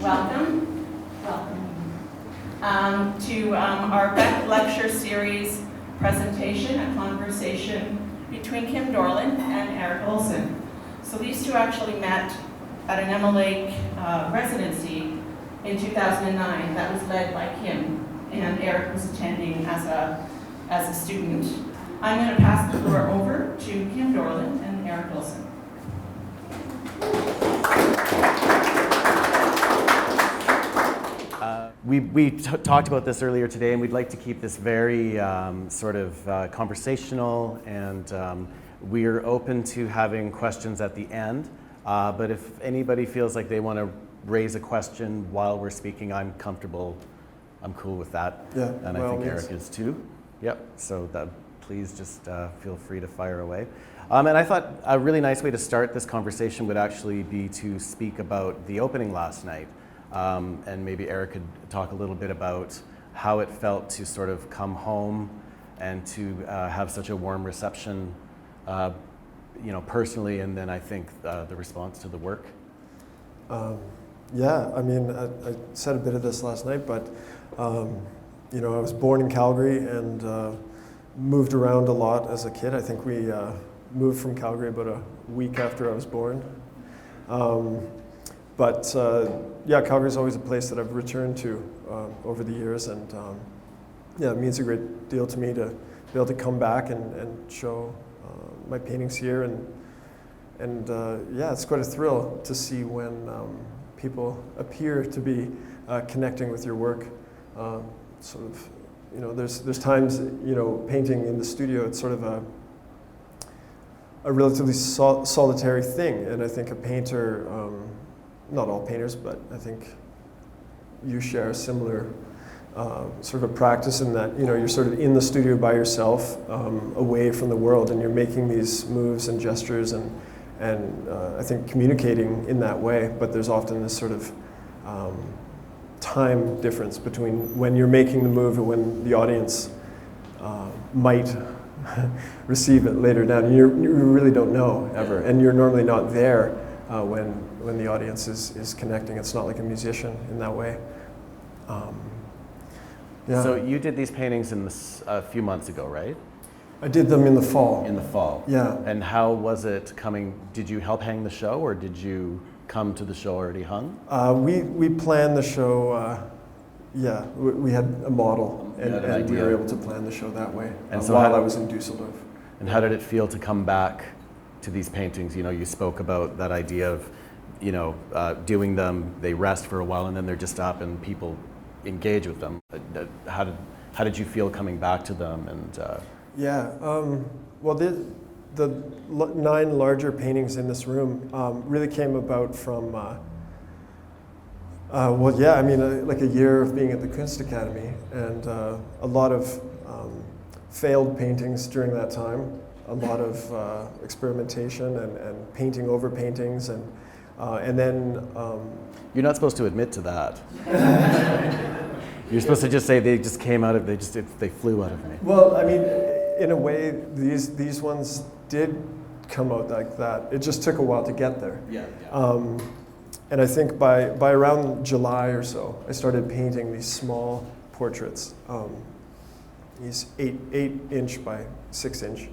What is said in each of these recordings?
Welcome to our Beck Lecture Series presentation, a conversation between Kim Dorland and Erik Olson. So these two actually met at an Emma Lake residency in 2009 that was led by Kim, and Erik was attending as a student. I'm going to pass the floor over to Kim Dorland and Erik Olson. We talked about this earlier today, and we'd like to keep this very conversational, and we're open to having questions at the end. But if anybody feels like they want to raise a question while we're speaking, I'm comfortable. I'm cool with that. Yeah, and I think Erik is too. Yep. So please just feel free to fire away. And I thought a really nice way to start this conversation would actually be to speak about the opening last night. And maybe Erik could talk a little bit about how it felt to sort of come home and to have such a warm reception, personally, and then I think the response to the work. Yeah, I mean, I said a bit of this last night, but I was born in Calgary and moved around a lot as a kid. I think we moved from Calgary about a week after I was born. But Calgary is always a place that I've returned to over the years, and it means a great deal to me to be able to come back and show my paintings here, and it's quite a thrill to see when people appear to be connecting with your work. There's times, painting in the studio, it's sort of a relatively solitary thing, and I think a painter, not all painters, but I think you share a similar sort of a practice in that, you're sort of in the studio by yourself, away from the world, and you're making these moves and gestures and I think communicating in that way, but there's often this sort of time difference between when you're making the move and when the audience might receive it later down. You really don't know ever, and you're normally not there when the audience is connecting. It's not like a musician in that way. So you did these paintings a few months ago, right? I did them in the fall. In the fall. Yeah. And how was it coming? Did you help hang the show, or did you come to the show already hung? We planned the show. We had a model, and we were able to plan the show that way. And so while I was in Dusseldorf. And how did it feel to come back to these paintings? You spoke about that idea of, doing them, they rest for a while, and then they're just up, and people engage with them. How did you feel coming back to them? And the 9 larger paintings in this room really came about from like a year of being at the Kunst Academy, and a lot of failed paintings during that time, a lot of experimentation and painting over paintings, and then you're not supposed to admit to that. You're supposed to just say they just came out of they flew out of me. Well, I mean, in a way, these ones did come out like that. It just took a while to get there. Yeah. And I think by around July or so, I started painting these small portraits, these 8-inch by 6-inch,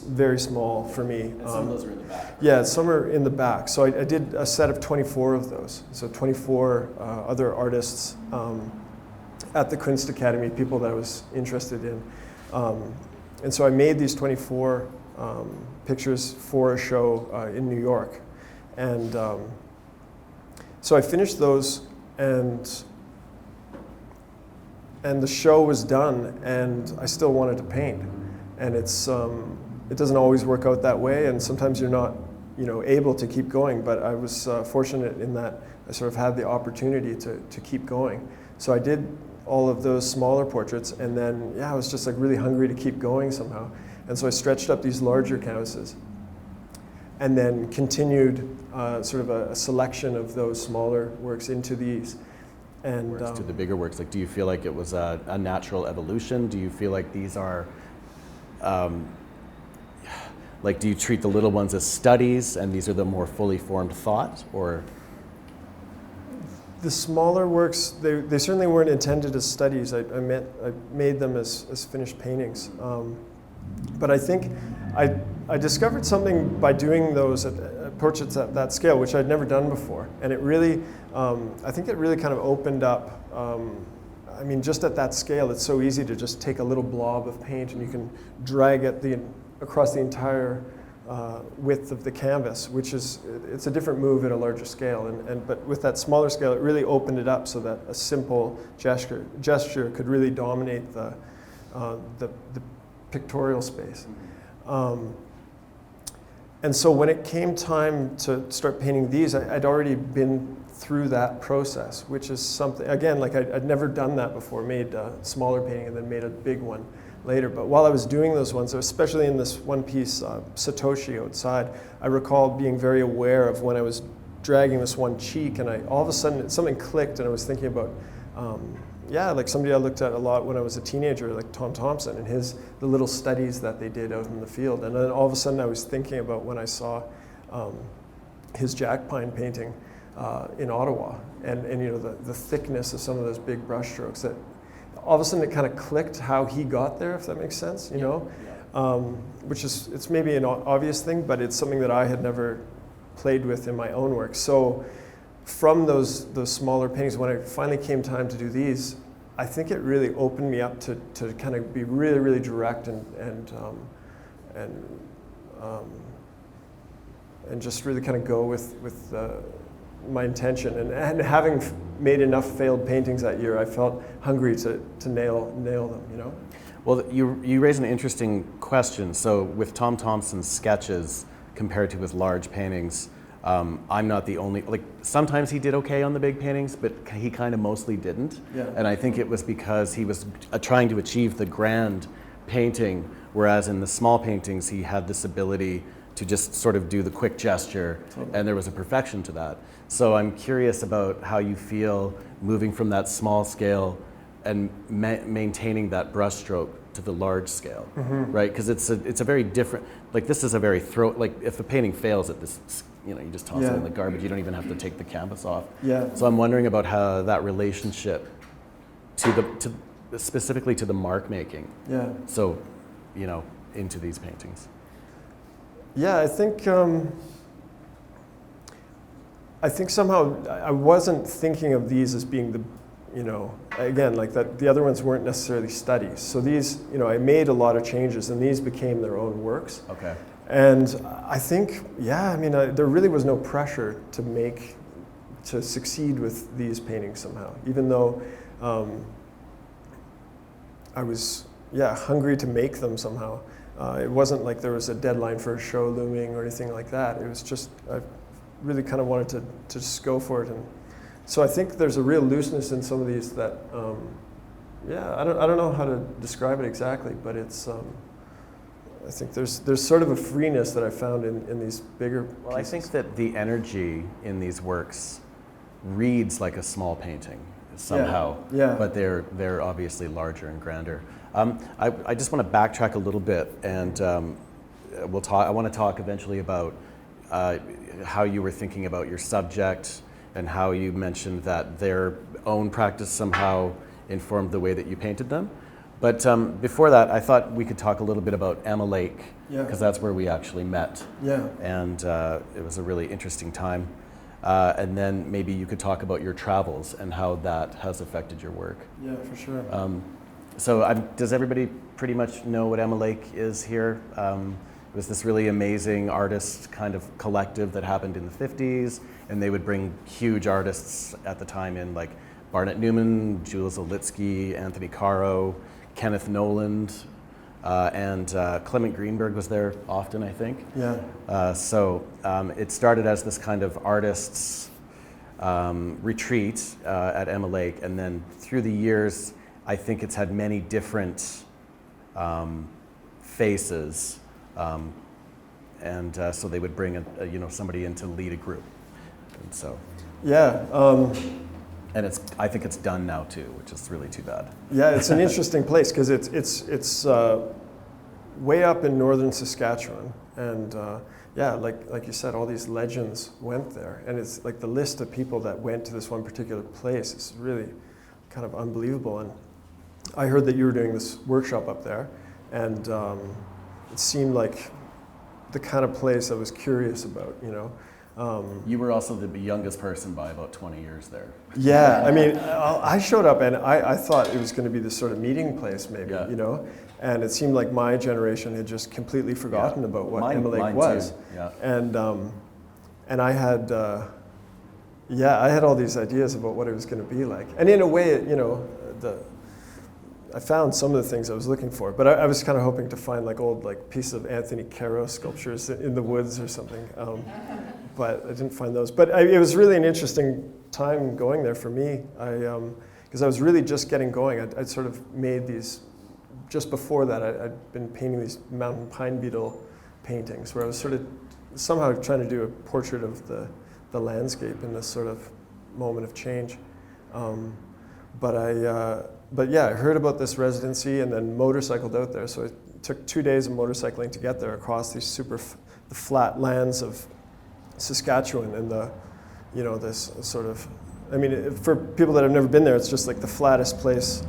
very small for me. And some of those are in the back. Yeah, some are in the back. So I did a set of 24 of those. So 24 other artists at the Kunst Academy, people that I was interested in. And so I made these 24 pictures for a show in New York. And so I finished those, and the show was done, and I still wanted to paint. And it doesn't always work out that way, and sometimes you're not, able to keep going. But I was fortunate in that I sort of had the opportunity to keep going. So I did all of those smaller portraits, and then I was just like really hungry to keep going somehow. And so I stretched up these larger canvases, and then continued sort of a selection of those smaller works into these. And to the bigger works, like, do you feel like it was a natural evolution? Do you feel like these are, do you treat the little ones as studies, and these are the more fully formed thought, or? The smaller works, they certainly weren't intended as studies. I made them as finished paintings. But I think I discovered something by doing those portraits at that scale, which I'd never done before. And it really, I think it really kind of opened up, I mean, just at that scale, it's so easy to just take a little blob of paint and you can drag it across the entire width of the canvas, which is, it's a different move at a larger scale. But with that smaller scale, it really opened it up so that a simple gesture could really dominate the pictorial space. And so when it came time to start painting these, I'd already been through that process, which is something, again, like I'd never done that before, made a smaller painting and then made a big one later. But while I was doing those ones, especially in this one piece, Satoshi outside, I recall being very aware of when I was dragging this one cheek and all of a sudden something clicked and I was thinking about, like somebody I looked at a lot when I was a teenager, like Tom Thompson and the little studies that they did out in the field. And then all of a sudden I was thinking about when I saw his Jack Pine painting in Ottawa and you know, the thickness of some of those big brush strokes that all of a sudden it kind of clicked how he got there, if that makes sense, you know? Which is, it's maybe an obvious thing, but it's something that I had never played with in my own work. So from those smaller paintings, when it finally came time to do these, I think it really opened me up to kind of be really, really direct and just really kind of go with my intention. And having made enough failed paintings that year, I felt hungry to nail them, you know? Well, you raise an interesting question. So with Tom Thompson's sketches compared to his large paintings, I'm not the only, like sometimes he did okay on the big paintings, but he kind of mostly didn't. Yeah. And I think it was because he was trying to achieve the grand painting, whereas in the small paintings he had this ability to just sort of do the quick gesture, and there was a perfection to that. So I'm curious about how you feel moving from that small scale and maintaining that brushstroke to the large scale, right? Because it's a very different, like this is a very like if a painting fails at this, you know, you just toss it in the garbage, you don't even have to take the canvas off. Yeah. So I'm wondering about how that relationship to specifically to the mark making. Yeah. So, you know, into these paintings. Yeah, I think somehow I wasn't thinking of these as being the, you know, again, like that the other ones weren't necessarily studies. So these, you know, I made a lot of changes and these became their own works. Okay. And I think, yeah, I mean, there really was no pressure to succeed with these paintings somehow, even though I was, hungry to make them somehow. It wasn't like there was a deadline for a show looming or anything like that. It was just, I really kind of wanted to just go for it. And so I think there's a real looseness in some of these that, I don't know how to describe it exactly, but it's, I think there's sort of a freeness that I found in these bigger Well, pieces. I think that the energy in these works reads like a small painting somehow, but they're obviously larger and grander. I just want to backtrack a little bit, and we'll talk. I want to talk eventually about how you were thinking about your subject and how you mentioned that their own practice somehow informed the way that you painted them. But before that, I thought we could talk a little bit about Emma Lake, because that's where we actually met. Yeah. And it was a really interesting time. And then maybe you could talk about your travels and how that has affected your work. Yeah, for sure. So does everybody pretty much know what Emma Lake is here? It was this really amazing artist kind of collective that happened in the 50s, and they would bring huge artists at the time in, like Barnett Newman, Jules Olitsky, Anthony Caro, Kenneth Noland, and Clement Greenberg was there often, I think. Yeah. So it started as this kind of artists' retreat at Emma Lake, and then through the years, I think it's had many different faces, and so they would bring somebody in to lead a group, and so. Yeah. And I think it's done now too, which is really too bad. Yeah, it's an interesting place because it's way up in Northern Saskatchewan, and yeah, like you said, all these legends went there, and it's like the list of people that went to this one particular place is really kind of unbelievable. And I heard that you were doing this workshop up there, and it seemed like the kind of place I was curious about, you know. You were also the youngest person by about 20 years there. Yeah, I mean, I showed up and I thought it was going to be this sort of meeting place, maybe, Yeah. you know, and it seemed like my generation had just completely forgotten about what Emma Lake mine was. too. Yeah. And I had, I had all these ideas about what it was going to be like. And in a way, you know, I found some of the things I was looking for, but I was kind of hoping to find like old pieces of Anthony Caro sculptures in the woods or something. But I didn't find those. But it was really an interesting time going there for me. Because I was really just getting going. I'd sort of made these, just before that, I'd been painting these mountain pine beetle paintings where I was sort of somehow trying to do a portrait of the landscape in this sort of moment of change. But yeah, I heard about this residency and then motorcycled out there. So it took 2 days of motorcycling to get there across these the flat lands of Saskatchewan and this sort of, I mean, for people that have never been there, it's just like the flattest place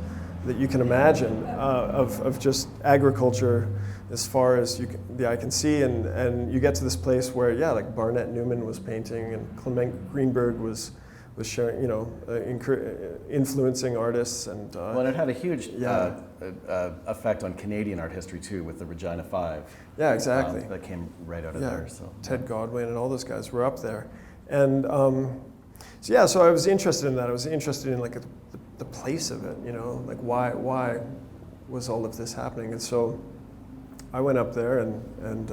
that you can imagine of just agriculture as far as the eye can see. And you get to this place where, yeah, like Barnett Newman was painting and Clement Greenberg was sharing, you know, influencing artists. And well, and it had a huge effect on Canadian art history too, with the Regina Five. Yeah, exactly. That came right out of there. So Ted Godwin and all those guys were up there, and so I was interested in that. I was interested in like the place of it, you know, like why was all of this happening? And so I went up there and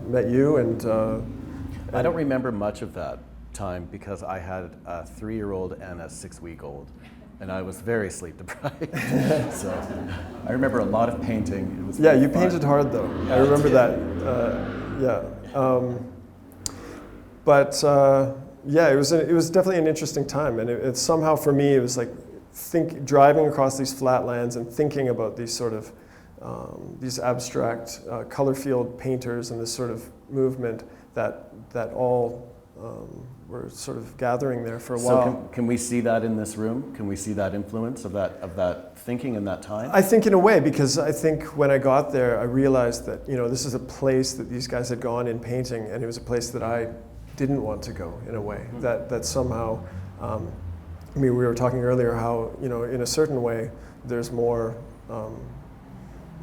met you and I don't remember much of that time because I had a 3-year-old and a 6-week-old, and I was very sleep deprived. So I remember a lot of painting. It was you fun. painted hard though. Yeah, I remember that. It was definitely an interesting time, and it somehow for me it was like driving across these flat lands and thinking about these sort of these abstract color field painters and this sort of movement that all were sort of gathering there for a while. So can we see that in this room? Can we see that influence of that thinking in that time? I think in a way, because I think when I got there, I realized that, you know, this is a place that these guys had gone in painting, and it was a place that I didn't want to go in a way. Mm-hmm. That somehow, I mean, we were talking earlier how, you know, in a certain way, there's more,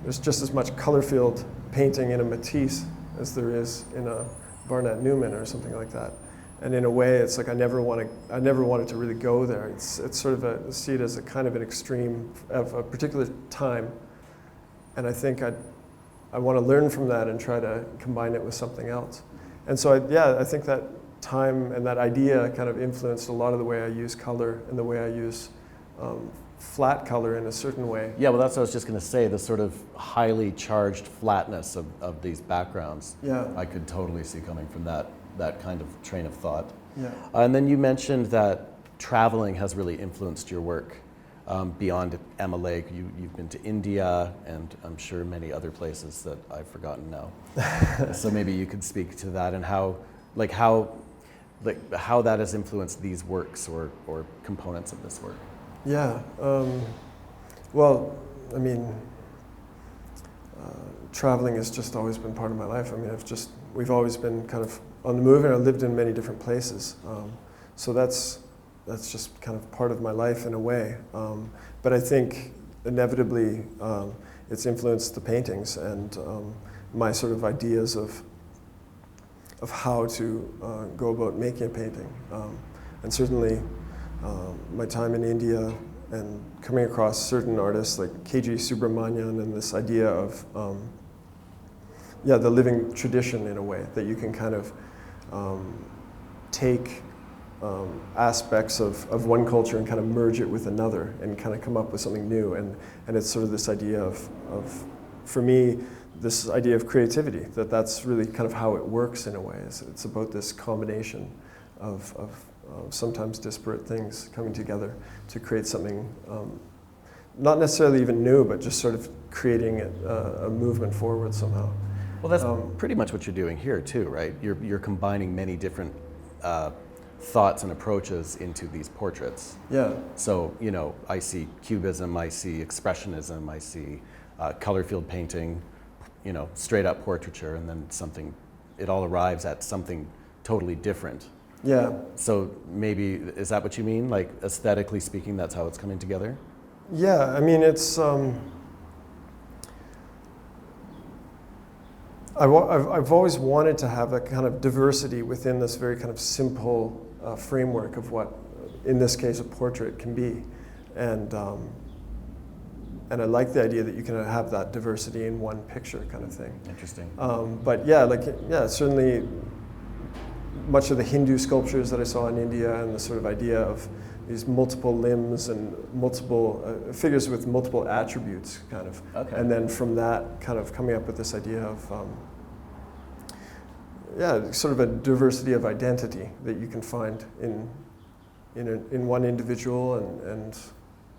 there's just as much color field painting in a Matisse as there is in a Barnett Newman or something like that. And in a way, it's like I never wanted to really go there. It's sort of see it as a kind of an extreme of a particular time, and I think I want to learn from that and try to combine it with something else. And so I think that time and that idea kind of influenced a lot of the way I use color and the way I use flat color in a certain way. Yeah, well, that's what I was just going to say, the sort of highly charged flatness of these backgrounds. Yeah. I could totally see coming from that kind of train of thought. Yeah. And then you mentioned that traveling has really influenced your work beyond Emma Lake. You've been to India and I'm sure many other places that I've forgotten now. So maybe you could speak to that and how that has influenced these works or components of this work. Yeah. Well, I mean, traveling has just always been part of my life. I mean, we've always been kind of on the move, and I've lived in many different places. So that's just kind of part of my life in a way. But I think inevitably it's influenced the paintings and my sort of ideas of how to go about making a painting. And certainly my time in India and coming across certain artists like K.G. Subramanian and this idea of the living tradition in a way that you can kind of take aspects of one culture and kind of merge it with another and kind of come up with something new. And it's sort of this idea of for me, this idea of creativity, that's really kind of how it works in a way. It's about this combination of sometimes disparate things coming together to create something not necessarily even new, but just sort of creating a movement forward somehow. Well, that's pretty much what you're doing here too, right? You're combining many different thoughts and approaches into these portraits. Yeah. So, you know, I see cubism, I see expressionism, I see color field painting, you know, straight up portraiture, and then something, it all arrives at something totally different. Yeah. So maybe, is that what you mean? Like aesthetically speaking, that's how it's coming together? Yeah, I mean, it's, I've always wanted to have a kind of diversity within this very kind of simple framework of what, in this case, a portrait can be. And I like the idea that you can have that diversity in one picture kind of thing. Interesting. But yeah, certainly much of the Hindu sculptures that I saw in India, and the sort of idea of these multiple limbs and multiple figures with multiple attributes, kind of. Okay. And then from that, kind of coming up with this idea of, sort of a diversity of identity that you can find in one individual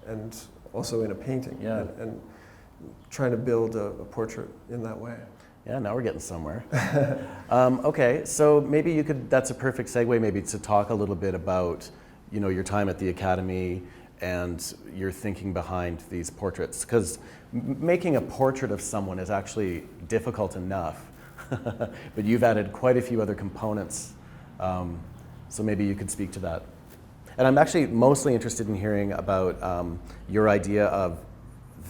and also in a painting. Yeah. And trying to build a portrait in that way. Yeah, now we're getting somewhere. Okay, so maybe that's a perfect segue maybe to talk a little bit about, you know, your time at the Academy and your thinking behind these portraits. Because making a portrait of someone is actually difficult enough, but you've added quite a few other components. So maybe you could speak to that. And I'm actually mostly interested in hearing about your idea of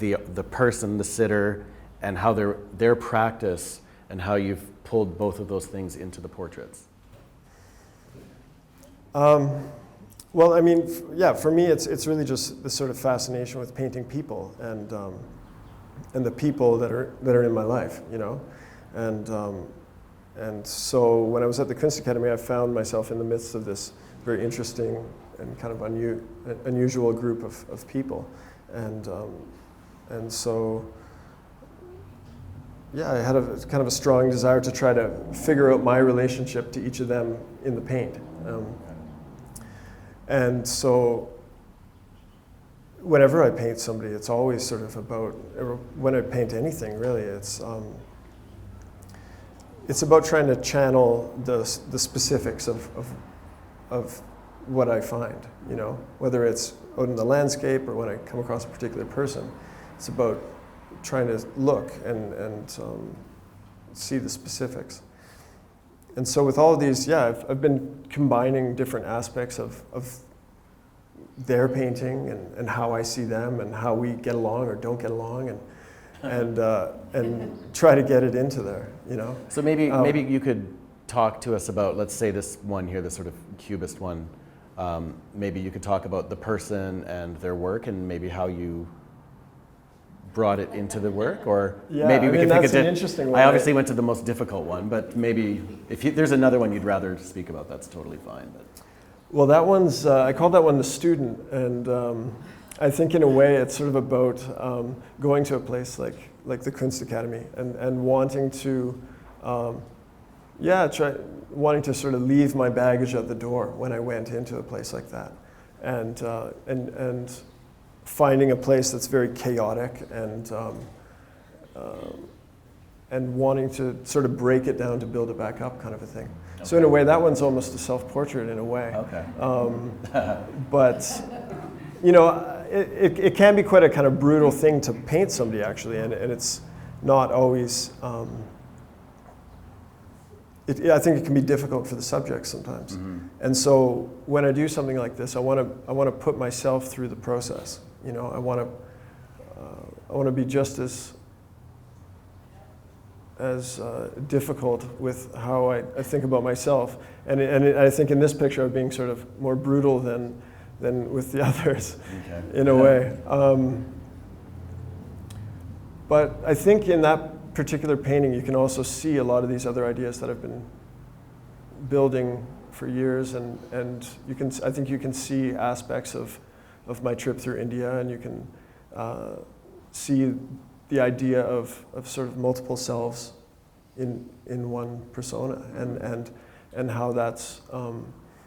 the person, the sitter, and how their practice and how you've pulled both of those things into the portraits. Well, I mean, yeah, for me, it's really just this sort of fascination with painting people and the people that are in my life, you know, and so when I was at the Kunst Academy, I found myself in the midst of this very interesting and kind of unusual group of people, and so. Yeah, I had kind of a strong desire to try to figure out my relationship to each of them in the paint. And so whenever I paint somebody, it's always sort of about, or when I paint anything really, it's about trying to channel the specifics of what I find, you know, whether it's out in the landscape or when I come across a particular person. It's about trying to look and see the specifics. And so with all of these, yeah, I've been combining different aspects of their painting and how I see them and how we get along or don't get along and try to get it into there, you know. So maybe you could talk to us about, let's say this one here, this sort of cubist one. Maybe you could talk about the person and their work and maybe how you brought it into the work, or yeah, maybe we could that's an interesting one. I obviously went to the most difficult one, but maybe if there's another one you'd rather speak about, that's totally fine. But. Well, that one's, I call that one the student, and I think in a way it's sort of about going to a place like the Kunst Academy and wanting to, wanting to sort of leave my baggage at the door when I went into a place like that, and finding a place that's very chaotic and wanting to sort of break it down to build it back up, kind of a thing. Okay. So in a way, that one's almost a self-portrait in a way. Okay. But you know, it can be quite a kind of brutal thing to paint somebody actually, and it's not always. I think it can be difficult for the subject sometimes, and so when I do something like this, I want to put myself through the process. You know, I want to be just as difficult with how I think about myself, and I think in this picture I'm being sort of more brutal than with the others, okay. In a way. But I think in that particular painting you can also see a lot of these other ideas that I've been building for years, and I think you can see aspects of my trip through India, and you can see the idea of sort of multiple selves in one persona, and how that's.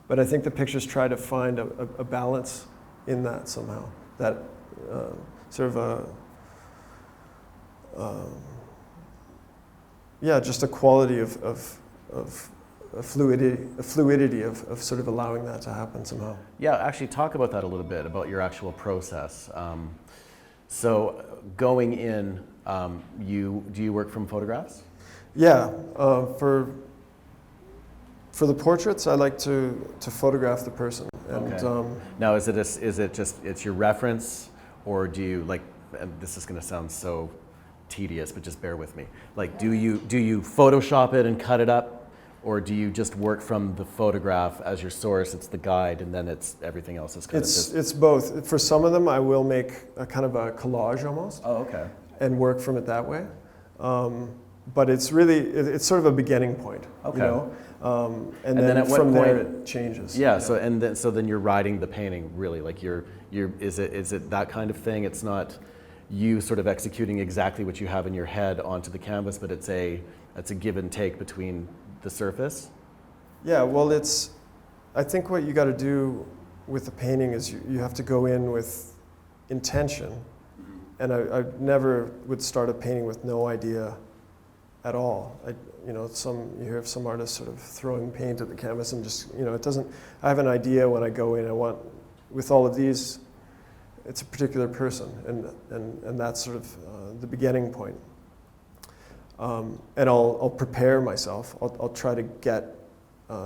But I think the pictures try to find a balance in that somehow. That sort of just a quality of a fluidity of sort of allowing that to happen somehow. Yeah, actually talk about that a little bit, about your actual process. So going in, do you work from photographs? Yeah, for the portraits, I like to photograph the person. And, okay. Now, is it just it's your reference, or do you like? And this is going to sound so tedious, but just bear with me. Like, do you Photoshop it and cut it up, or do you just work from the photograph as your source? It's the guide, and then it's everything else is kind of just. It's both. For some of them, I will make a kind of a collage almost. Oh, okay. And work from it that way. But it's really, it's sort of a beginning point. Okay. You know? And then at what from point there it changes. Yeah. So then you're writing the painting really, like is it that kind of thing? It's not you sort of executing exactly what you have in your head onto the canvas, but it's a give and take between the surface. Yeah. Well, I think what you got to do with the painting is you have to go in with intention, and I never would start a painting with no idea at all. You hear of some artists sort of throwing paint at the canvas and just, it doesn't, I have an idea when I go in. With all of these, it's a particular person, and that's sort of the beginning point. And I'll prepare myself. I'll try to get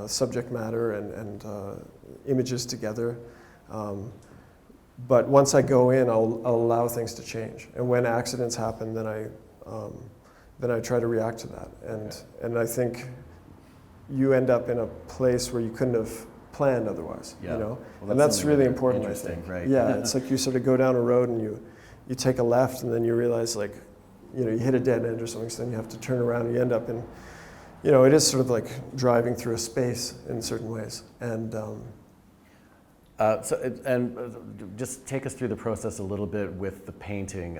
subject matter and images together. But once I go in, I'll allow things to change. And when accidents happen, then I try to react to that. And I think you end up in a place where you couldn't have planned otherwise. Yeah. Well, and that's really important, I think. Right? Yeah, it's like you sort of go down a road and you take a left, and then you realize, like, you hit a dead end or something, so then you have to turn around, and you end up in, it is sort of like driving through a space in certain ways. And just take us through the process a little bit with the painting.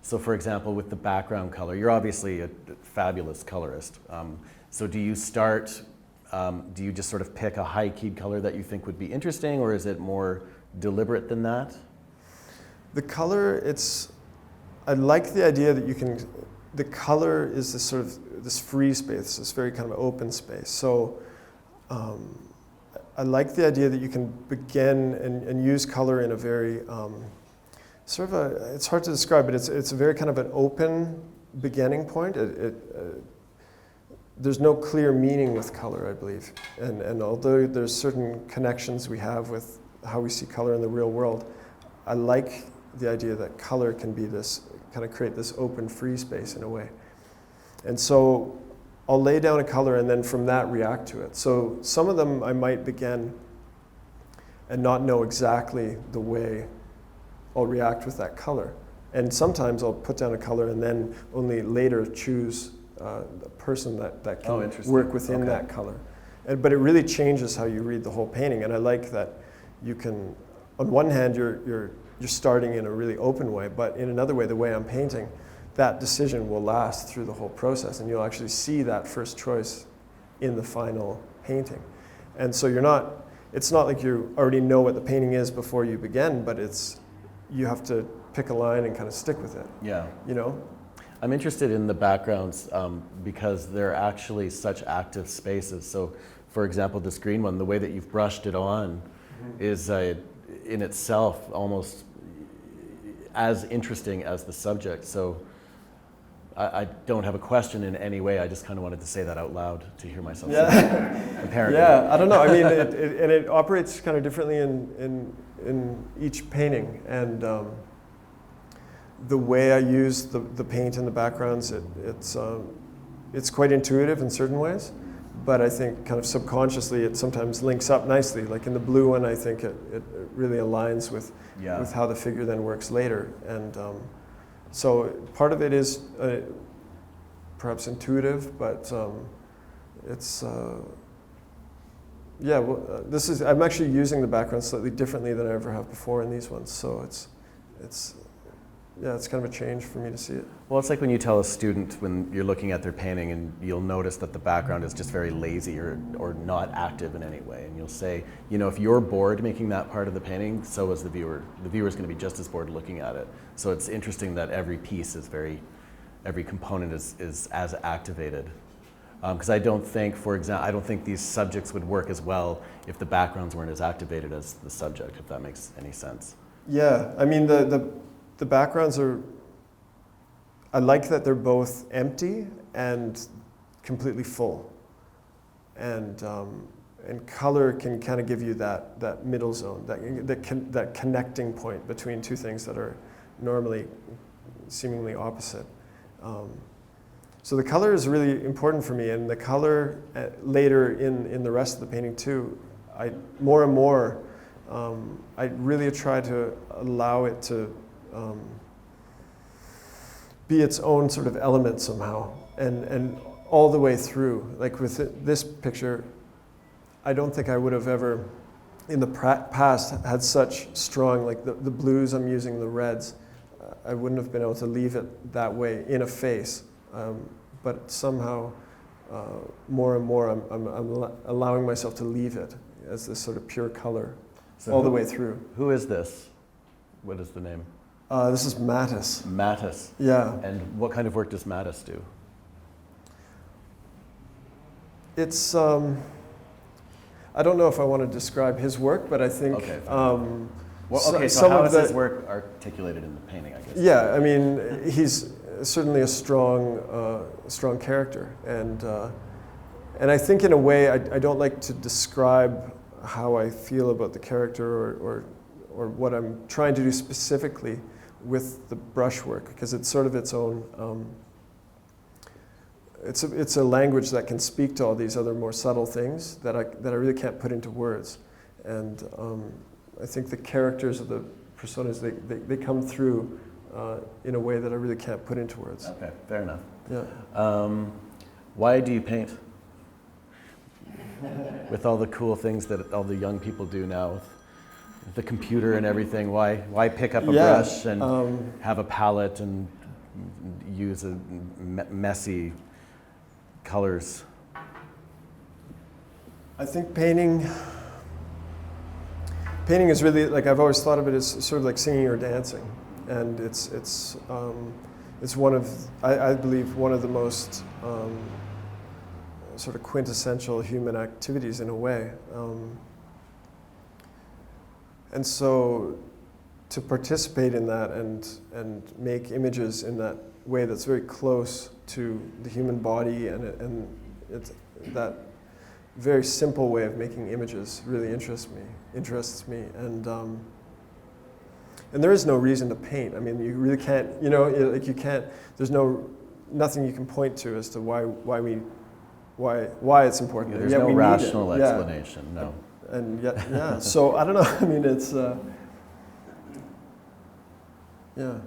So for example, with the background color, you're obviously a fabulous colorist. So do you just sort of pick a high-keyed color that you think would be interesting, or is it more deliberate than that? The color, I like the idea that the color is this sort of, this free space, this very kind of open space. So I like the idea that you can begin and use color in a very, it's hard to describe, but it's a very kind of an open beginning point. There's no clear meaning with color, I believe. And although there's certain connections we have with how we see color in the real world, I like the idea that color can be this, kind of create this open free space in a way. And so I'll lay down a color and then from that react to it. So some of them I might begin and not know exactly the way I'll react with that color. And sometimes I'll put down a color and then only later choose the person that can work within that color. But it really changes how you read the whole painting. And I like that you can, on one hand, you're starting in a really open way, but in another way, the way I'm painting, that decision will last through the whole process, and you'll actually see that first choice in the final painting. And so it's not like you already know what the painting is before you begin, but you have to pick a line and kind of stick with it. Yeah. I'm interested in the backgrounds because they're actually such active spaces. So, for example, this green one, the way that you've brushed it on is in itself almost as interesting as the subject. So I don't have a question in any way. I just kind of wanted to say that out loud to hear myself say that. Apparently. Yeah, I don't know. I mean, it operates kind of differently in each painting. And the way I use the paint and the backgrounds, it's quite intuitive in certain ways. But I think kind of subconsciously it sometimes links up nicely. Like in the blue one, I think it really aligns with how the figure then works later. And so part of it is perhaps intuitive, but I'm actually using the background slightly differently than I ever have before in these ones. So yeah, it's kind of a change for me to see it. Well, it's like when you tell a student when you're looking at their painting and you'll notice that the background is just very lazy or not active in any way. And you'll say, you know, if you're bored making that part of the painting, so is the viewer. The viewer's going to be just as bored looking at it. So it's interesting that every piece is every component is as activated. Because I don't think, for example, I don't think these subjects would work as well if the backgrounds weren't as activated as the subject, if that makes any sense. Yeah, I mean, the backgrounds are, I like that they're both empty and completely full. And color can kind of give you that middle zone, that connecting point between two things that are normally seemingly opposite. So the color is really important for me, and the color later in the rest of the painting too, more and more, I really try to allow it to be its own sort of element somehow, and all the way through. Like with this picture, I don't think I would have ever, in the past, had such strong, like the blues I'm using, the reds, I wouldn't have been able to leave it that way in a face. But somehow, more and more, I'm allowing myself to leave it as this sort of pure color, so all the way through. Who is this? What is the name? This is Mattis. Mattis. Yeah. And what kind of work does Mattis do? It's, I don't know if I want to describe his work, but I think... Okay, so how is his work articulated in the painting, I guess? Yeah, I mean, he's certainly a strong character, and I think in a way I don't like to describe how I feel about the character or what I'm trying to do specifically with the brushwork, because it's sort of its own. It's a language that can speak to all these other more subtle things that I really can't put into words, and I think the characters of the personas they come through in a way that I really can't put into words. Okay, fair enough. Yeah. Why do you paint? With all the cool things that all the young people do now, with the computer and everything, why pick up a brush and have a palette and use messy colors? I think painting is really, like, I've always thought of it as sort of like singing or dancing, and it's one of, I believe, one of the most sort of quintessential human activities in a way, and so to participate in that and make images in that way that's very close to the human body, and it's that very simple way of making images really interests me, and there is no reason to paint. I mean, you really can't, like you can't. There's nothing you can point to as to why it's important. There's no rational explanation. Yeah. No. And yet, yeah. So I don't know. I mean, it's yeah.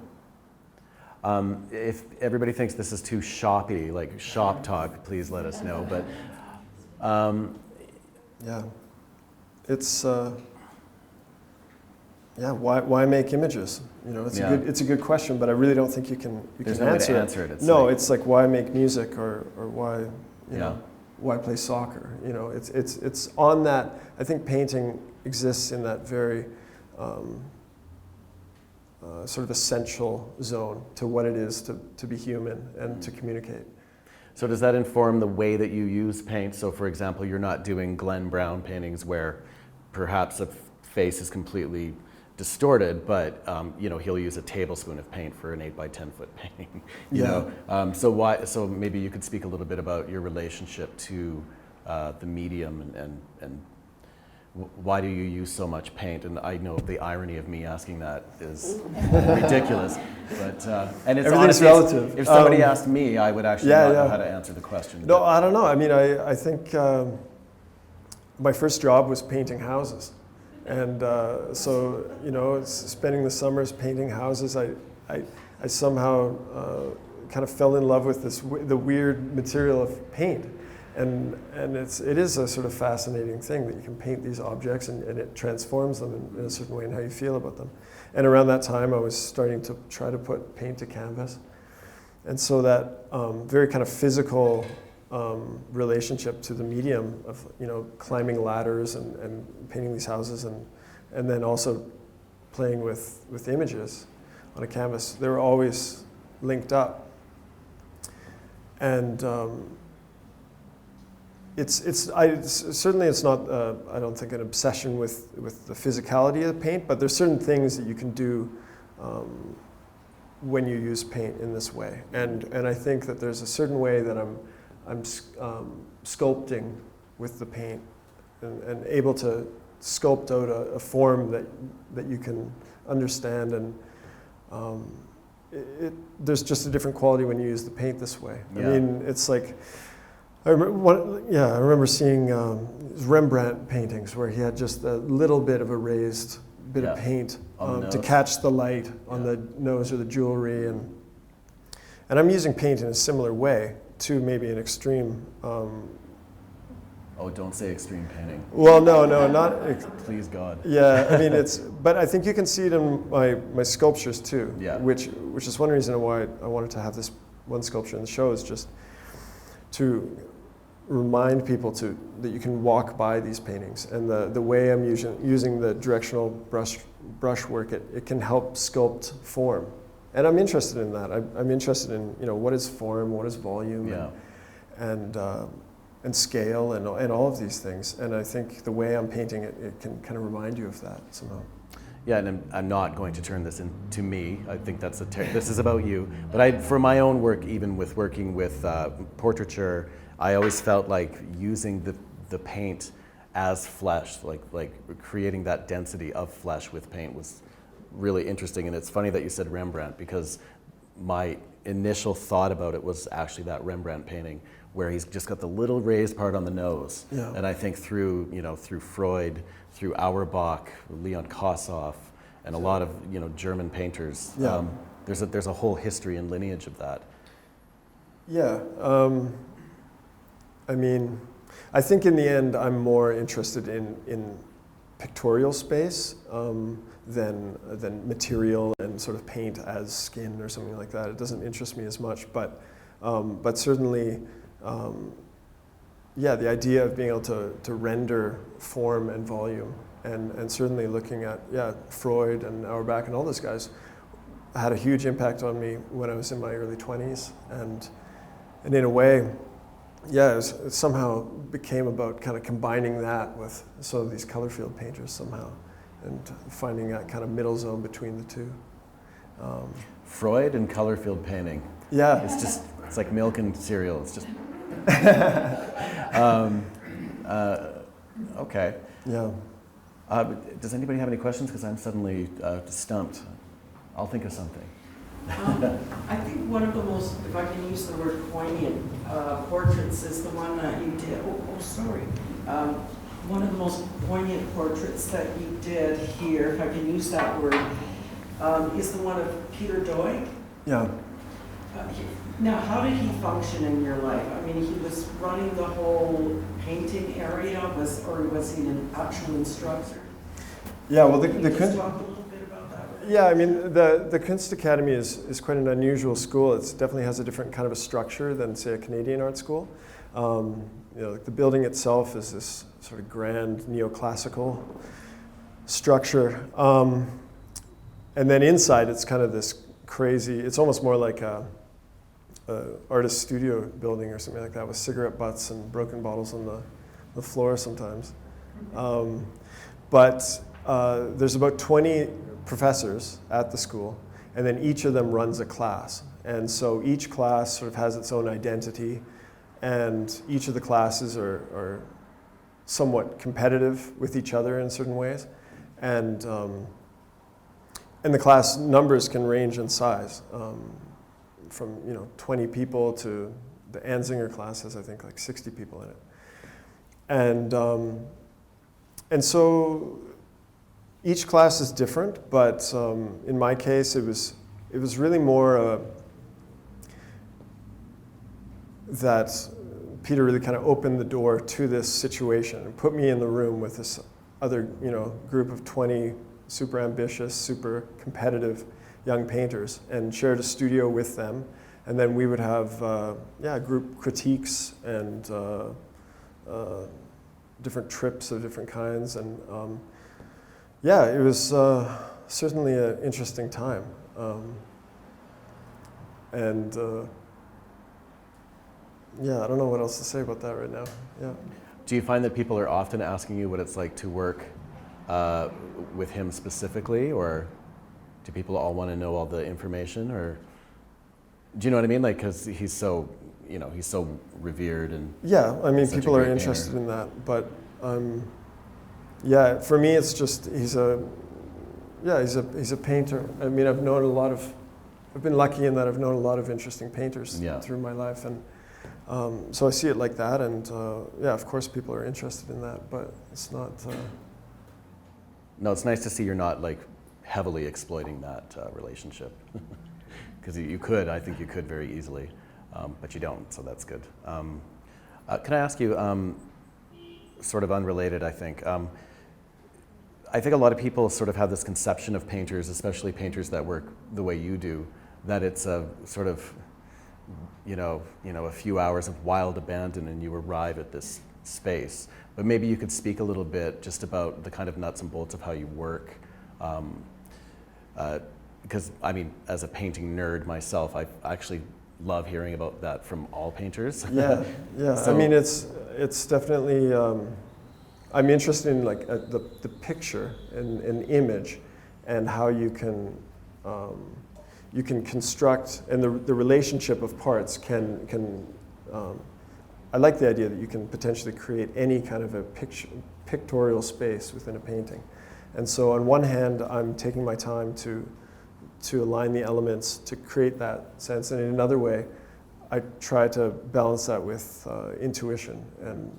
If everybody thinks this is too shoppy, like shop talk, please let us know. But yeah, it's yeah. Why make images? It's a good question, but I really don't think you can There's no answer way to answer it. It's like why make music or why why play soccer? It's on that. I think painting exists in that very sort of essential zone to what it is to be human and to communicate. So does that inform the way that you use paint? So for example, you're not doing Glenn Brown paintings where perhaps a face is completely distorted, but he'll use a tablespoon of paint for an 8 by 10 foot painting. So maybe you could speak a little bit about your relationship to the medium and why do you use so much paint? And I know the irony of me asking that is ridiculous, but and it's everything's relative. If somebody asked me, I would actually not know how to answer the question. No, I don't know. I mean, I think my first job was painting houses, and so spending the summers painting houses, I somehow kind of fell in love with the weird material of paint. And it is a sort of fascinating thing that you can paint these objects and it transforms them in a certain way in how you feel about them. And around that time, I was starting to try to put paint to canvas. And so that very kind of physical relationship to the medium of, you know, climbing ladders and painting these houses and then also playing with images on a canvas, they were always linked up. And certainly it's not, I don't think, an obsession with the physicality of the paint, but there's certain things that you can do when you use paint in this way. And I think that there's a certain way that I'm sculpting with the paint and able to sculpt out a form that you can understand, and there's just a different quality when you use the paint this way. Yeah. I mean, it's like, I remember seeing Rembrandt paintings where he had just a little bit of a raised bit of paint to catch the light on the nose or the jewelry, and I'm using paint in a similar way to maybe an extreme. Oh, don't say extreme painting. Well, no, not. Please God. Yeah, I mean but I think you can see it in my sculptures too. Yeah. Which is one reason why I wanted to have this one sculpture in the show, is just to remind people that you can walk by these paintings, and the way I'm using the directional brushwork, it can help sculpt form, and I'm interested in that. I'm interested in, you know, what is form, what is volume, and scale, and all of these things. And I think the way I'm painting it can kind of remind you of that somehow. Yeah, and I'm not going to turn this into me. I think that's this is about you. But for my own work, even with working with portraiture, I always felt like using the paint as flesh, like creating that density of flesh with paint was really interesting. And it's funny that you said Rembrandt, because my initial thought about it was actually that Rembrandt painting where he's just got the little raised part on the nose. Yeah. And I think through Freud, through Auerbach, Leon Kossoff, and a lot of, you know, German painters, there's a whole history and lineage of that. Yeah. I mean, I think in the end, I'm more interested in pictorial space than material and sort of paint as skin or something like that. It doesn't interest me as much, but certainly, the idea of being able to render form and volume, and certainly looking at Freud and Auerbach and all those guys had a huge impact on me when I was in my early 20s, and in a way, it somehow became about kind of combining that with some of these color field painters somehow, and finding that kind of middle zone between the two. Freud and color field painting. Yeah. It's like milk and cereal. It's just. Okay. Yeah. Does anybody have any questions? Because I'm suddenly stumped. I'll think of something. I think one of the most, if I can use the word poignant, portraits is the one that you did. One of the most poignant portraits that you did here, if I can use that word, is the one of Peter Doig. Yeah. Now, how did he function in your life? I mean, he was running the whole painting area, or was he an actual instructor? Yeah, well, Can you just talk a little bit about that? Yeah, I mean, the Kunst Academy is quite an unusual school. It definitely has a different kind of a structure than, say, a Canadian art school. You know, like the building itself is this sort of grand neoclassical structure. And then inside, it's kind of this crazy, it's almost more like a artist studio building or something like that, with cigarette butts and broken bottles on the floor sometimes. But there's about 20 professors at the school, and then each of them runs a class. And so each class sort of has its own identity, and each of the classes are somewhat competitive with each other in certain ways. And the class numbers can range in size, from 20 people to the Anzinger class has, I think, like 60 people in it. And so each class is different, but in my case, it was really more that Peter really kind of opened the door to this situation and put me in the room with this other, group of 20 super ambitious, super competitive young painters, and shared a studio with them. And then we would have, group critiques and different trips of different kinds. And it was certainly an interesting time. I don't know what else to say about that right now. Yeah. Do you find that people are often asking you what it's like to work with him specifically, or do people all want to know all the information, or do you know what I mean? Like, because he's so, he's so revered and people are interested in that, but for me it's just he's a painter. I mean, I've been lucky in that I've known a lot of interesting painters through my life, and so I see it like that, and of course people are interested in that, but it's not. No, it's nice to see you're not like heavily exploiting that relationship, because I think you could very easily, but you don't, so that's good. Can I ask you, sort of unrelated, I think a lot of people sort of have this conception of painters, especially painters that work the way you do, that it's a sort of a few hours of wild abandon and you arrive at this space. But maybe you could speak a little bit just about the kind of nuts and bolts of how you work. Because, I mean, as a painting nerd myself, I actually love hearing about that from all painters. Yeah. So, I mean, it's definitely, I'm interested in like the picture and image and how you can construct, and the relationship of parts can I like the idea that you can potentially create any kind of a pictorial space within a painting. And so on one hand, I'm taking my time to align the elements to create that sense, and in another way, I try to balance that with intuition and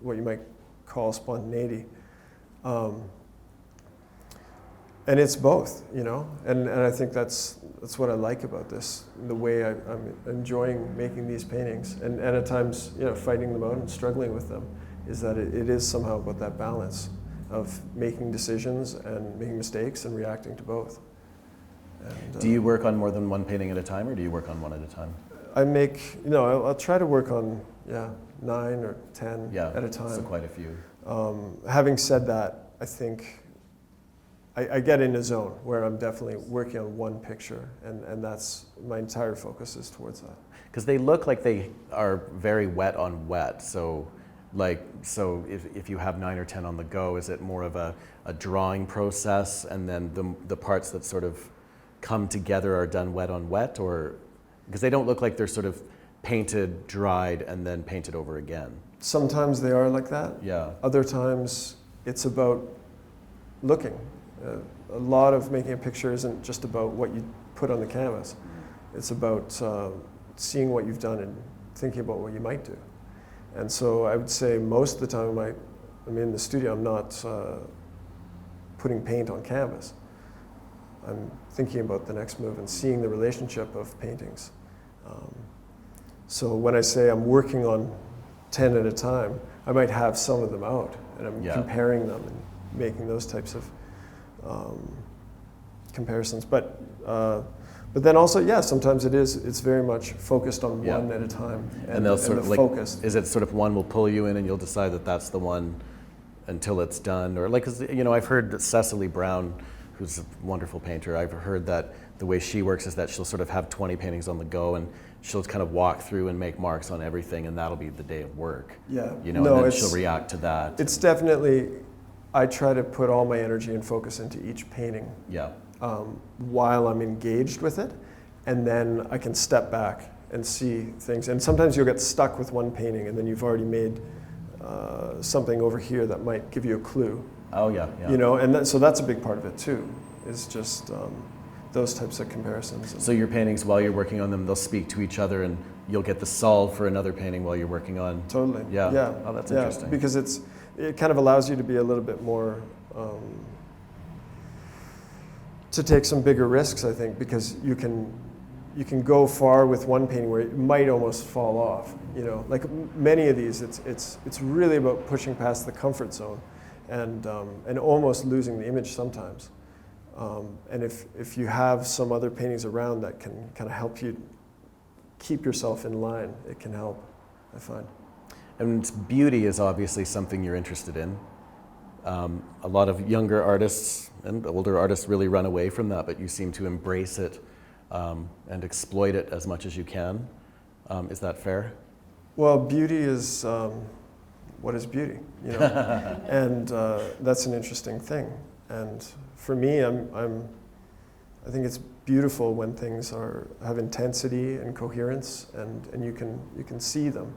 what you might call spontaneity. And it's both, and I think that's what I like about this, the way I'm enjoying making these paintings, and at times, fighting them out and struggling with them, is that it is somehow about that balance of making decisions and making mistakes and reacting to both. And, do you work on more than one painting at a time, or do you work on one at a time? I make, I'll try to work on, 9 or 10 at a time. So quite a few. Having said that, I think I get in a zone where I'm definitely working on one picture, and that's my entire focus is towards that. Because they look like they are very wet on wet. So if you have 9 or 10 on the go, is it more of a drawing process, and then the parts that sort of come together are done wet on wet, or because they don't look like they're sort of painted, dried, and then painted over again? Sometimes they are like that. Yeah. Other times it's about looking. A lot of making a picture isn't just about what you put on the canvas. It's about seeing what you've done and thinking about what you might do. And so I would say most of the time I'm in the studio, I'm not putting paint on canvas. I'm thinking about the next move and seeing the relationship of paintings. So when I say I'm working on 10 at a time, I might have some of them out, and I'm comparing them and making those types of comparisons. But then also, sometimes it's very much focused on one at a time, and they'll sort of like, focus. is it sort of one will pull you in and you'll decide that that's the one until it's done? Or like, 'cause, I've heard that Cecily Brown, who's a wonderful painter, I've heard that the way she works is that she'll sort of have 20 paintings on the go, and she'll kind of walk through and make marks on everything, and that'll be the day of work. Yeah. And then she'll react to that. It's definitely, I try to put all my energy and focus into each painting. Yeah. While I'm engaged with it, and then I can step back and see things. And sometimes you'll get stuck with one painting, and then you've already made something over here that might give you a clue. Oh yeah. So that's a big part of it too, is just those types of comparisons. So your paintings, while you're working on them, they'll speak to each other, and you'll get the solve for another painting while you're working on. Totally. Yeah. Oh, that's interesting. Because it kind of allows you to be a little bit more, to take some bigger risks, I think, because you can you can go far with one painting where it might almost fall off. You know, like many of these, it's really about pushing past the comfort zone, and almost losing the image sometimes. And if you have some other paintings around that can kind of help you keep yourself in line, it can help, I find. And beauty is obviously something you're interested in. A lot of younger artists and older artists really run away from that, but you seem to embrace it and exploit it as much as you can. Is that fair? Well, beauty is, what is beauty? You know? And that's an interesting thing. And for me, I think it's beautiful when things have intensity and coherence, and you can see them,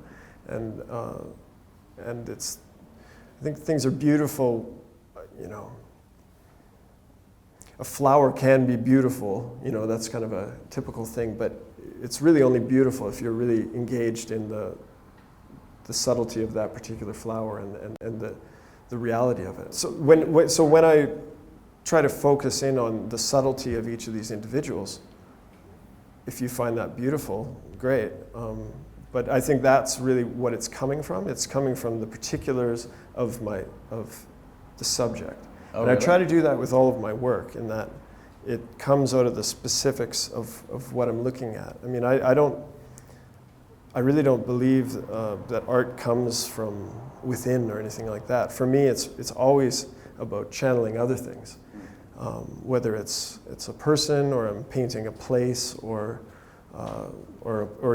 and I think things are beautiful. You know, a flower can be beautiful. You know, that's kind of a typical thing, but it's really only beautiful if you're really engaged in the subtlety of that particular flower and the reality of it. So when I try to focus in on the subtlety of each of these individuals, if you find that beautiful, great. But I think that's really what it's coming from. It's coming from the particulars of the subject. Oh, and really? I try to do that with all of my work, in that it comes out of the specifics of what I'm looking at. I mean, I really don't believe that art comes from within or anything like that. For me, it's always about channeling other things. Whether it's a person, or I'm painting a place, or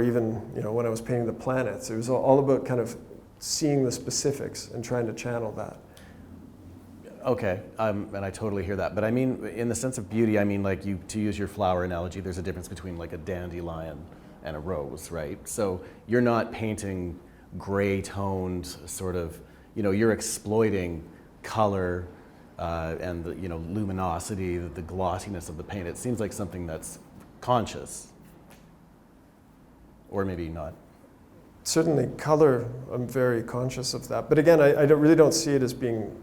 even, you know, when I was painting the planets, it was all about kind of seeing the specifics and trying to channel that. Okay, and I totally hear that. But I mean, in the sense of beauty, I mean, like, to use your flower analogy, there's a difference between like a dandelion and a rose, right? So you're not painting gray-toned sort of, you know, you're exploiting color and the, you know, luminosity, the glossiness of the paint. It seems like something that's conscious, or maybe not. Certainly, color, I'm very conscious of that. But again, I really don't see it as being,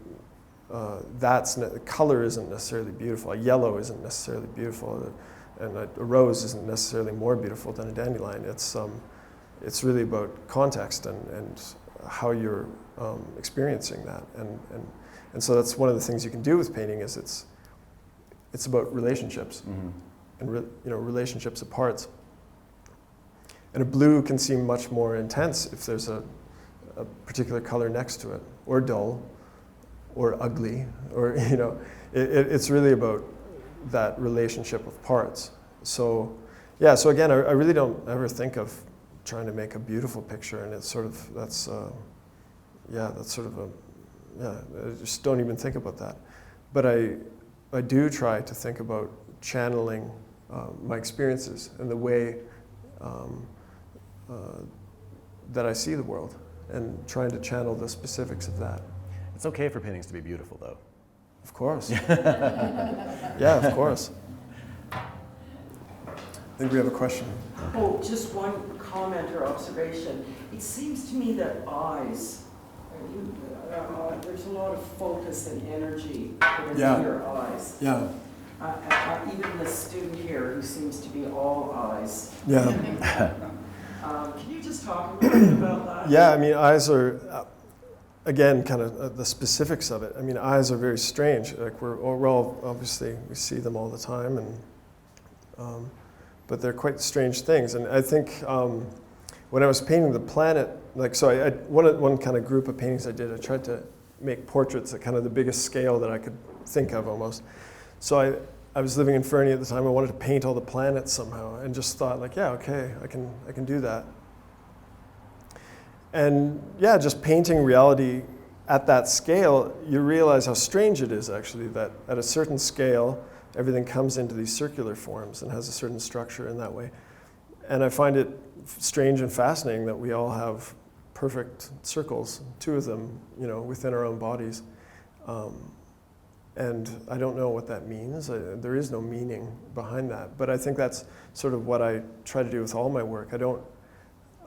color isn't necessarily beautiful. A yellow isn't necessarily beautiful, and a rose isn't necessarily more beautiful than a dandelion. It's really about context and how you're experiencing that. And so that's one of the things you can do with painting, is it's about relationships, and you know, relationships of parts. And a blue can seem much more intense if there's a particular color next to it, or dull, or ugly, or, you know, it's really about that relationship of parts. So, yeah, so again, I really don't ever think of trying to make a beautiful picture, and it's sort of, I just don't even think about that. But I do try to think about channeling my experiences and the way that I see the world, and trying to channel the specifics of that. It's okay for paintings to be beautiful, though. Of course. Yeah, of course. I think we have a question. Oh, just one comment or observation. It seems to me that eyes, there's a lot of focus and energy put into your eyes. Yeah. Even the student here, who seems to be all eyes. Yeah. Can you just talk a little bit about that? Yeah, I mean, eyes are, again, kind of the specifics of it. I mean, eyes are very strange. Like we're all, obviously, we see them all the time, and but they're quite strange things. And I think when I was painting the planet, like, so one kind of group of paintings I did, I tried to make portraits at kind of the biggest scale that I could think of, almost. So I was living in Fernie at the time. I wanted to paint all the planets somehow, and just thought, like, yeah, okay, I can do that. And yeah, just painting reality at that scale, you realize how strange it is, actually, that at a certain scale, everything comes into these circular forms and has a certain structure in that way. And I find it strange and fascinating that we all have perfect circles, 2 of them, you know, within our own bodies. And I don't know what that means. There is no meaning behind that. But I think that's sort of what I try to do with all my work. I don't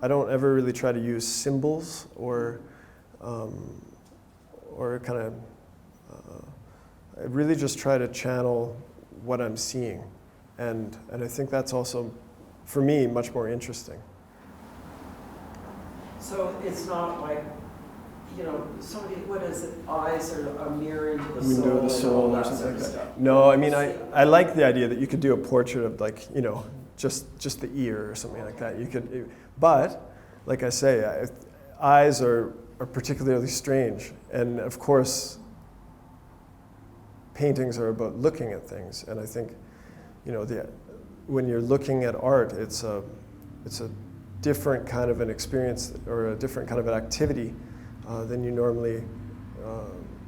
ever really try to use symbols or kind of, I really just try to channel what I'm seeing. And I think that's also for me, much more interesting. So it's not like, you know, somebody, what is it, eyes are a mirror into the soul. Window of the soul and all or that something sort like of that. stuff. No, I mean, I like the idea that you could do a portrait of, like, you know, just the ear or something like that. You could, but like I say, eyes are particularly strange, and of course, paintings are about looking at things, and I think, you know, when you're looking at art, it's a different kind of an experience or a different kind of an activity than you normally,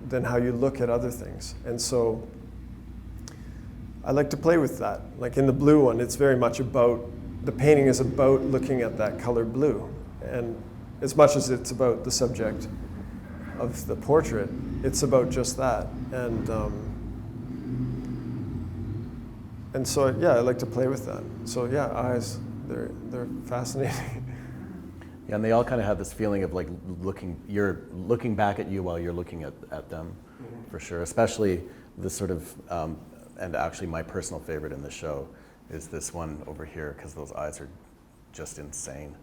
than how you look at other things. And so I like to play with that. Like in the blue one, it's very much about, the painting is about looking at that color blue. And as much as it's about the subject of the portrait, it's about just that. And so, yeah, I like to play with that. So yeah, eyes, they're fascinating. Yeah, and they all kind of have this feeling of like you're looking back at you while you're looking at them, for sure. Especially this sort of, and actually my personal favorite in the show is this one over here, because those eyes are just insane.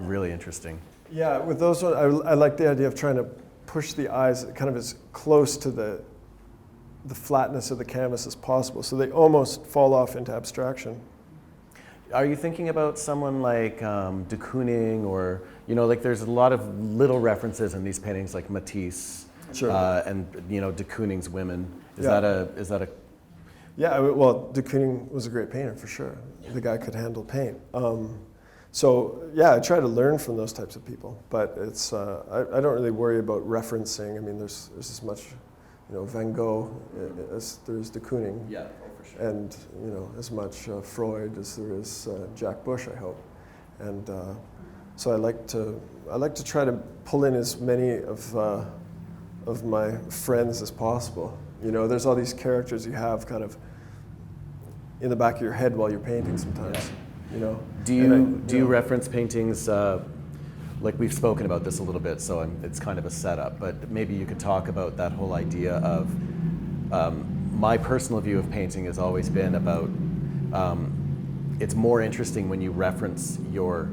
Really interesting. Yeah, with those ones, I like the idea of trying to push the eyes kind of as close to the flatness of the canvas as possible, so they almost fall off into abstraction. Are you thinking about someone like de Kooning, or, you know, like there's a lot of little references in these paintings, like Matisse, Sure. And, you know, de Kooning's women. Is Yeah. that a? Yeah, well, de Kooning was a great painter for sure. The guy could handle paint. So yeah, I try to learn from those types of people, but it's I don't really worry about referencing. I mean, there's as much, you know, Van Gogh as there is de Kooning. Yeah, for sure. And, you know, as much Freud as there is Jack Bush, I hope. And so I like to try to pull in as many of my friends as possible. You know, there's all these characters you have kind of in the back of your head while you're painting sometimes. Yeah. You know. Do you reference paintings? Like we've spoken about this a little bit, so it's kind of a setup. But maybe you could talk about that whole idea of. My personal view of painting has always been about, it's more interesting when you reference your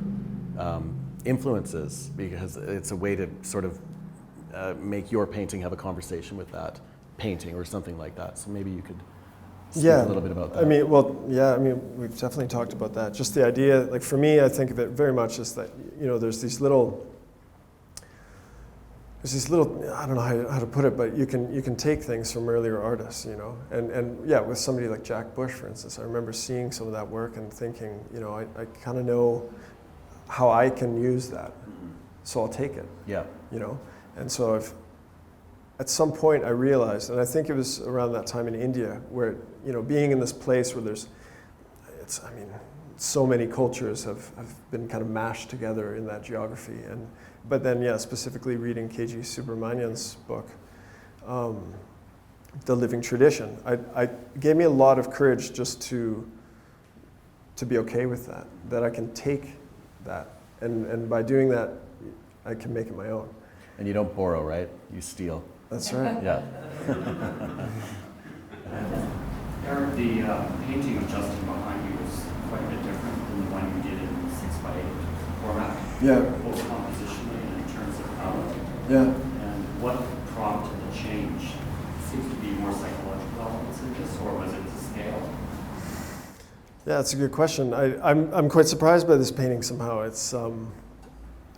influences, because it's a way to sort of make your painting have a conversation with that painting or something like that. So maybe you could speak a little bit about that. I mean, well, yeah, I mean, we've definitely talked about that. Just the idea, like for me, I think of it very much as that, you know, there's these little, I don't know how to put it, but you can take things from earlier artists, you know, and yeah, with somebody like Jack Bush, for instance, I remember seeing some of that work and thinking, you know, I kind of know how I can use that, so I'll take it. Yeah. You know, and so at some point I realized, and I think it was around that time in India, where, you know, being in this place where I mean, so many cultures have been kind of mashed together in that geography, but then, yeah, specifically reading K.G. Subramanian's book, The Living Tradition, I gave me a lot of courage just to be okay with that I can take that, and by doing that, I can make it my own. And you don't borrow, right? You steal. That's right. Yeah. Erik, the painting of Justin behind you was quite a bit different than the one you did in 6x8 format. Yeah. Both compositionally and in terms of color. Yeah. And what prompted the change? Seems to be more psychological elements in this, or was it the scale? Yeah, that's a good question. I'm quite surprised by this painting somehow. It's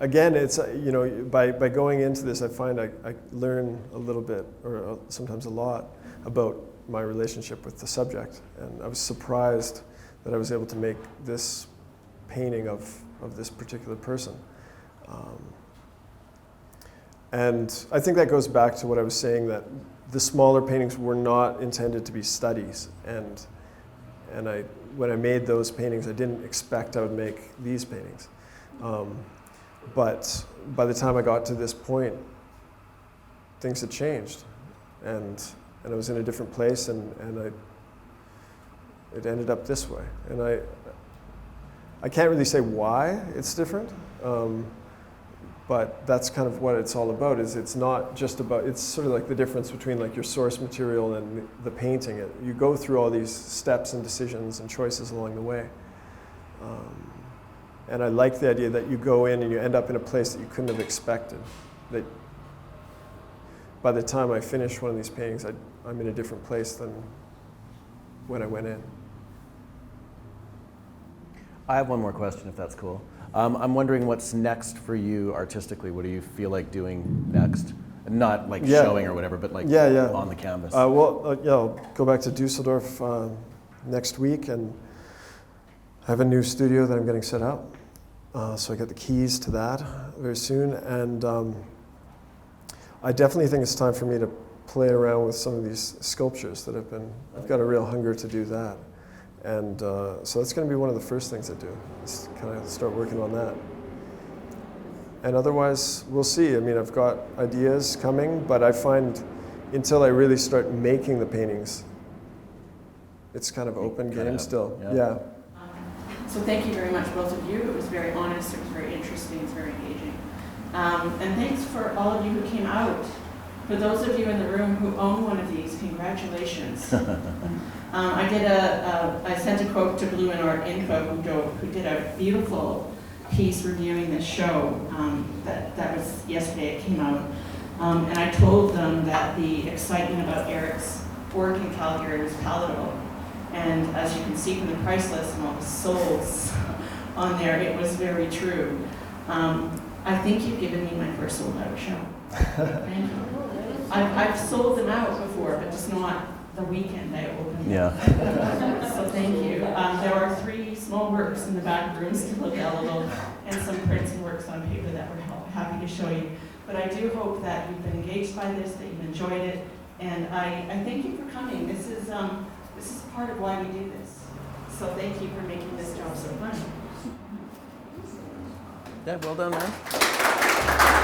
again, it's you know, by going into this, I find I learn a little bit, or sometimes a lot, about my relationship with the subject. And I was surprised that I was able to make this painting of this particular person. And I think that goes back to what I was saying, that the smaller paintings were not intended to be studies. And when I made those paintings, I didn't expect I would make these paintings. But by the time I got to this point, things had changed. And I was in a different place, and it ended up this way. And I can't really say why it's different, but that's kind of what it's all about. Is it's not just about, it's sort of like the difference between like your source material and the painting. You go through all these steps and decisions and choices along the way. And I like the idea that you go in and you end up in a place that you couldn't have expected. That by the time I finish one of these paintings, I'm in a different place than when I went in. I have one more question, if that's cool. I'm wondering what's next for you artistically. What do you feel like doing next? Not like showing or whatever, but like on the canvas. I'll go back to Dusseldorf next week, and I have a new studio that I'm getting set up. So I get the keys to that very soon, and I definitely think it's time for me to play around with some of these sculptures that I've got a real hunger to do that. And so that's going to be one of the first things I do, is kind of start working on that. And otherwise, we'll see. I mean, I've got ideas coming, but I find until I really start making the paintings, it's kind of open game still. Yeah. So thank you very much, both of you. It was very honest, it was very interesting, it's very engaging. And thanks for all of you who came out. For those of you in the room who own one of these, congratulations. I sent a quote to Blue and Art Info, who did a beautiful piece reviewing this show. That was yesterday, it came out. And I told them that the excitement about Erik's work in Calgary was palatable. And as you can see from the price list and all the souls on there, it was very true. I think you've given me my first sold out show. Thank you. I've sold them out before, but just not the weekend I opened. Yeah. So thank you. There are 3 small works in the back room still available, and some prints and works on paper that we're happy to show you. But I do hope that you've been engaged by this, that you've enjoyed it, and I thank you for coming. This is part of why we do this. So thank you for making this job so fun. Yeah, well done, man.